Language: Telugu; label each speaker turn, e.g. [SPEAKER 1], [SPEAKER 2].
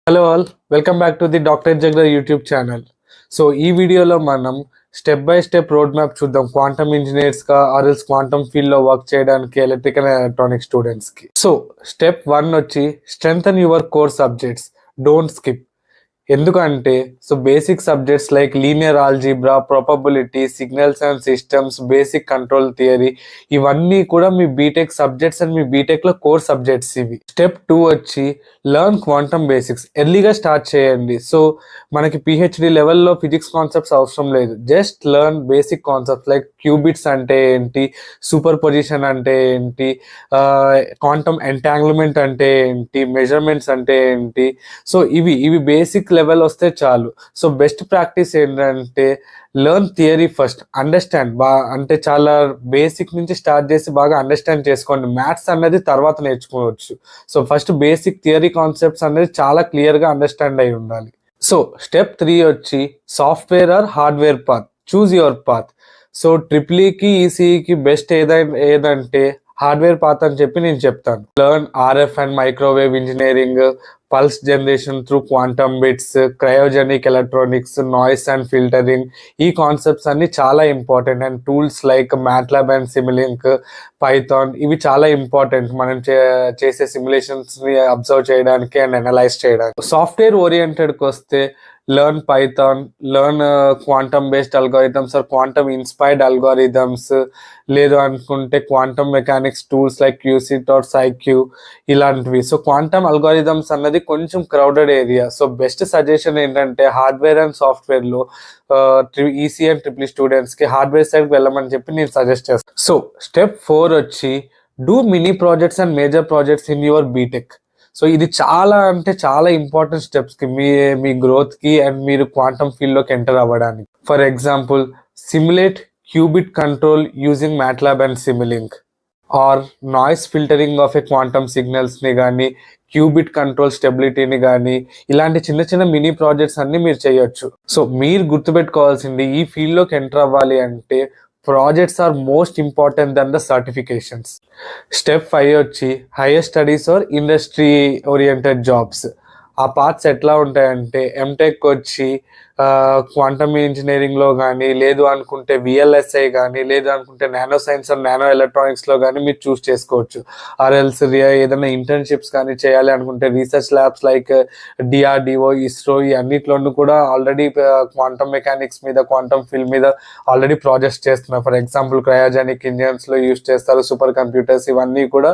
[SPEAKER 1] Hello all, welcome back to the doctor Jagra YouTube channel. So ఈ వీడియోలో మనం step by step road map చూద్దాం క్వాంటమ్ ఇంజనీర్స్గా ఆర్ఎల్స్ క్వాంటమ్ ఫీల్డ్లో వర్క్ చేయడానికి ఎలక్ట్రికల్ అండ్ ఎలక్ట్రానిక్ స్టూడెంట్స్కి. సో స్టెప్ 1 వచ్చి strengthen your core subjects, don't skip. ఎందుకంటే so basic subjects like linear algebra, probability, signals and systems, basic control theory ఇవన్నీ కూడా మీ బీటెక్ సబ్జెక్ట్స్ అండ్ మీ బీటెక్లో కోర్ సబ్జెక్ట్స్ ఇవి. స్టెప్ 2 వచ్చి లెర్న్ క్వాంటమ్ బేసిక్స్. ఎర్లీగా స్టార్ట్ చేయండి. సో మనకి పిహెచ్డి లెవెల్లో ఫిజిక్స్ కాన్సెప్ట్స్ అవసరం లేదు. Just learn basic concepts like qubits అంటే ఏంటి, సూపర్ పొజిషన్ అంటే ఏంటి, క్వాంటమ్ ఎంటాంగ్ల్మెంట్ అంటే ఏంటి, మెజర్మెంట్స్ అంటే ఏంటి. సో ఇవి బేసిక్ లెవెల్ వస్తే చాలు. సో బెస్ట్ ప్రాక్టీస్ ఏంటంటే లెర్న్ థియరీ ఫస్ట్, అండర్స్టాండ్ అంటే చాలా బేసిక్ నుంచి స్టార్ట్ చేసి బాగా అండర్స్టాండ్ చేసుకోండి. మ్యాథ్స్ అనేది తర్వాత నేర్చుకోవచ్చు. So first basic theory concepts అనేది చాలా క్లియర్గా అండర్స్టాండ్ అయి ఉండాలి. సో స్టెప్ 3 వచ్చి software or hardware path, choose your path. So ట్రిపుల్ఈకి ఈసీఈకి బెస్ట్ ఏదంటే హార్డ్వేర్ పాత్ అని చెప్పి నేను చెప్తాను. Learn RF and microwave engineering, pulse generation through quantum bits, cryogenic electronics, noise and filtering. ఈ కాన్సెప్ట్స్ అన్ని చాలా important. And tools like MATLAB and Simulink, Python ఇవి చాలా ఇంపార్టెంట్ మనం చేసే సిమ్యులేషన్స్ని అబ్జర్వ్ చేయడానికి అండ్ అనలైజ్ చేయడానికి. సాఫ్ట్వేర్ ఓరియంటెడ్కి వస్తే learn Python, learn quantum based algorithms are quantum inspired algorithms, లేదు అనుకుంటే quantum mechanics tools like Qiskit or సైక్యూ ఇలాంటివి. సో క్వాంటమ్ అల్గోరిథమ్స్ అన్నది కొంచెం crowded area. So best suggestion ఏంటంటే హార్డ్వేర్ అండ్ సాఫ్ట్వేర్లో ఈసీ అండ్ ట్రిపుల్ స్టూడెంట్స్కి హార్డ్వేర్ సైడ్కి వెళ్ళమని చెప్పి నేను సజెస్ట్ చేస్తాను. సో స్టెప్ 4 వచ్చి do mini projects and major projects in your BTech. So ఇది చాలా అంటే చాలా ఇంపార్టెంట్ స్టెప్స్కి మీ గ్రోత్కి అండ్ మీరు క్వాంటమ్ ఫీల్డ్లోకి ఎంటర్ అవ్వడానికి. For example simulate qubit control using MATLAB and Simulink, or noise filtering of a quantum సిగ్నల్స్ని కానీ, క్యూబిట్ కంట్రోల్ స్టెబిలిటీని కానీ, ఇలాంటి చిన్న చిన్న మినీ ప్రాజెక్ట్స్ అన్ని మీరు చేయొచ్చు. సో మీరు గుర్తుపెట్టుకోవాల్సింది ఈ ఫీల్డ్లోకి ఎంటర్ అవ్వాలి అంటే projects are most important then the certifications. Step 5 వచ్చి higher studies or industry oriented jobs. ఆ పార్ట్స్ ఎట్లా ఉంటాయంటే ఎంటెక్ వచ్చి క్వాంటమ్ ఇంజనీరింగ్లో కానీ, లేదు అనుకుంటే విఎల్ఎస్ఐ కానీ, లేదు అనుకుంటే నానో సైన్స్ అండ్ నానో ఎలక్ట్రానిక్స్లో కానీ మీరు చూస్ చేసుకోవచ్చు. ఆర్ఎల్స్ ఏదైనా ఇంటర్న్షిప్స్ కానీ చేయాలి అనుకుంటే research labs like DRDO, ISRO ఈ అన్నిట్లోనూ కూడా ఆల్రెడీ క్వాంటమ్ మెకానిక్స్ మీద, క్వాంటమ్ ఫీల్డ్ మీద ఆల్రెడీ ప్రాజెక్ట్స్ చేస్తున్నారు. ఫర్ ఎగ్జాంపుల్ క్రయోజెనిక్ ఇంజన్స్లో యూస్ చేస్తారు, సూపర్ కంప్యూటర్స్ ఇవన్నీ కూడా